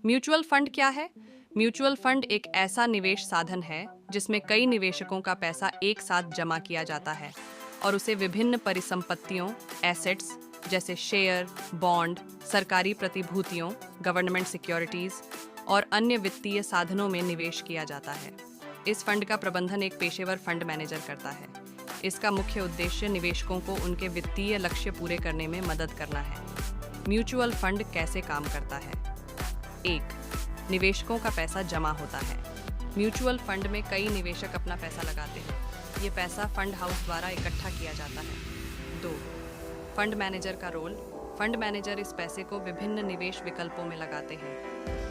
Mutual fund क्या है? Mutual fund एक ऐसा निवेश साधन है जिसमें कई निवेशकों का पैसा एक साथ जमा किया जाता है और उसे विभिन्न परिसंपत्तियों, एसेट्स जैसे शेयर, बॉन्ड, सरकारी प्रतिभूतियों, गवर्नमेंट सिक्योरिटीज और अन्य वित्तीय साधनों में निवेश किया जाता है। इस फंड का प्रबंधन एक पेशेवर फंड मैनेजर करता है। इसका मुख्य उद्देश्य निवेशकों को उनके वित्तीय लक्ष्य पूरे करने में मदद करना है। म्यूचुअल फंड कैसे काम करता है? 1. निवेशकों का पैसा जमा होता है। म्यूचुअल फंड में कई निवेशक अपना पैसा लगाते हैं। ये पैसा फंड हाउस द्वारा इकट्ठा किया जाता है। 2. फंड मैनेजर का रोल। फंड मैनेजर इस पैसे को विभिन्न निवेश विकल्पों में लगाते हैं।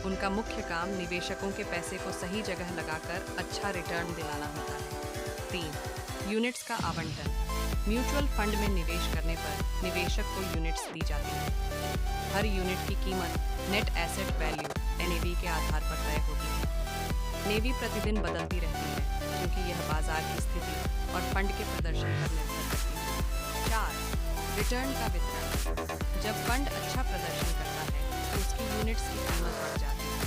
उनका मुख्य काम निवेशकों के पैसे को सही जगह लगाकर अच्छा रिटर्न दिलाना होता है। 3. यूनिट्स का आवंटन। म्यूचुअल फंड में निवेश करने पर निवेशक को यूनिट्स दी जाती हैं। हर यूनिट की कीमत नेट एसेट वैल्यू (NAV) के आधार पर तय होती है। NAV प्रतिदिन बदलती रहती है क्योंकि यह बाजार की स्थिति और फंड के प्रदर्शन पर निर्भर करती है। 4. रिटर्न का वितरण। जब फंड अच्छा प्रदर्शन करता है तो उसकी यूनिट्स की कीमत बढ़ जाती है।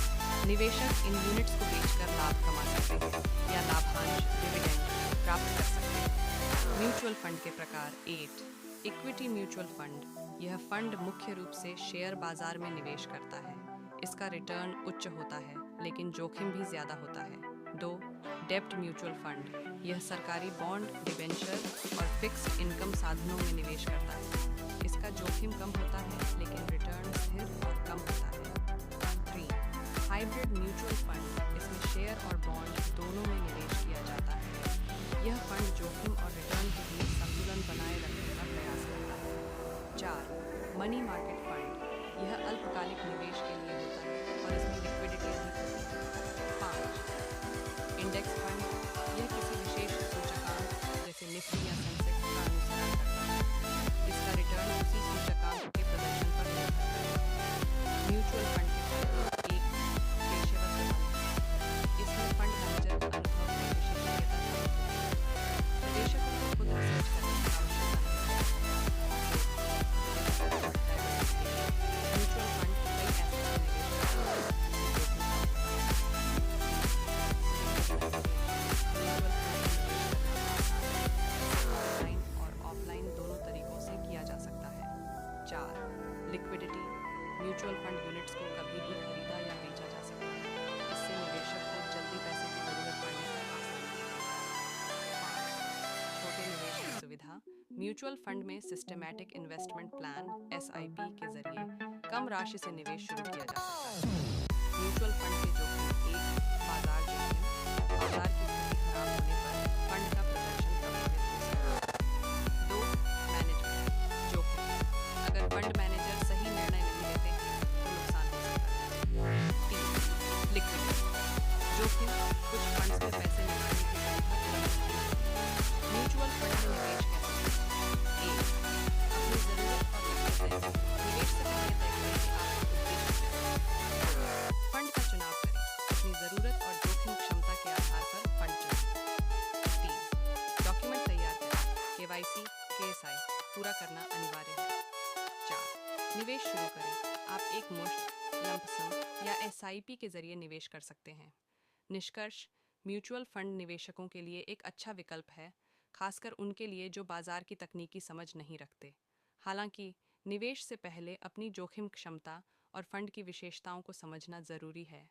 निवेशक इन यूनिट्स को बेचकर लाभ कमा सकते हैं या लाभांश डिविडेंड प्राप्त कर सकते हैं। म्यूचुअल फंड के प्रकार। 8. Equity mutual fund. यह फंड मुख्य रूप से शेयर बाजार में निवेश करता है। इसका रिटर्न उच्च होता है लेकिन जोखिम भी ज्यादा होता है। 2. डेब्ट म्यूचुअल फंड। यह सरकारी बॉन्ड, डिबेंचर और फिक्स्ड इनकम साधनों में निवेश करता है। इसका जोखिम कम होता है लेकिन रिटर्न स्थिर और कम होता है। 3. Hybrid mutual fund. इसमें शेयर और बॉन्ड दोनों में निवेश किया जाता है। यह फंड जोखिम और रिटर्न के बीच संतुलन बनाए रखने का प्रयास करता है। 4. Money market fund. यह अल्पकालिक निवेश के लिए होता है और इसमें लिक्विडिटी अधिक होती है। 5. Index fund. यह किसी विशेष सूचकांक जैसे निफ्टी या सेंसेक्स का अनुसरण करता है। इसका रिटर्न उसी सूचकांक के प्रदर्शन पर निर्भर करता है। म्यूचुअल फंड के फायदे। 1. पेशेवर प्रबंधन। इसमें फंड मैनेजर का अनुभव और विशेषज्ञता शामिल होती है। निवेशकों को खुद रिसर्च करने की आवश्यकता नहीं होती। म्यूचुअल फंड कई एसेट्स में निवेश करता है जिससे जोखिम कम होता है। म्यूचुअल फंड में निवेश करना आसान है। इसे ऑनलाइन और ऑफलाइन दोनों तरीकों से किया जा सकता है। 4. लिक्विडिटी। म्यूचुअल फंड यूनिट्स को कभी भी खरीदा या बेचा जा सकता है। इससे निवेशक को जल्दी पैसे की जरूरत पड़ने पर आसानी होती है। 5. छोटे निवेश की सुविधा। म्यूचुअल फंड में सिस्टमैटिक इन्वेस्टमेंट प्लान (SIP) के जरिए कम राशि से निवेश शुरू किया जा सकता है। म्यूचुअल फंड के जोखिम। 1. बाजार जोखिम। बाजार की स्थिति खराब होने पर फंड का प्रदर्शन प्रभावित हो सकता है। 2. मैनेजमेंट जोखिम। अगर फंड मैनेजर सही निर्णय नहीं लेते हैं तो नुकसान हो सकता है। 3. लिक्विडिटी जोखिम। कुछ फंड्स में पैसे निकालने की सुविधा तुरंत नहीं होती। म्यूचुअल फंड में निवेश कैसे करें? 1. अपनी जरूरत और लक्ष्य तय करें। निवेश से पहले तय करें कि आपका उद्देश्य क्या है। फंड का चुनाव करें। अपनी जरूरत और जोखिम क्षमता के आधार पर फंड चुनें। 3. डॉक्यूमेंट तैयार करें। KYC, KSI पूरा करना अनिवार्य है। 4. निवेश शुरू करें। आप एक मुश्त, लंप सम या SIP के जरिए निवेश कर सकते हैं। निष्कर्ष: म्यूचुअल फंड निवेशकों के लिए एक अच्छा विकल्प है, खासकर उनके लिए जो बाजार की तकनीकी समझ नहीं रखते। हालांकि निवेश से पहले अपनी जोखिम क्षमता और फंड की विशेषताओं को समझना जरूरी है।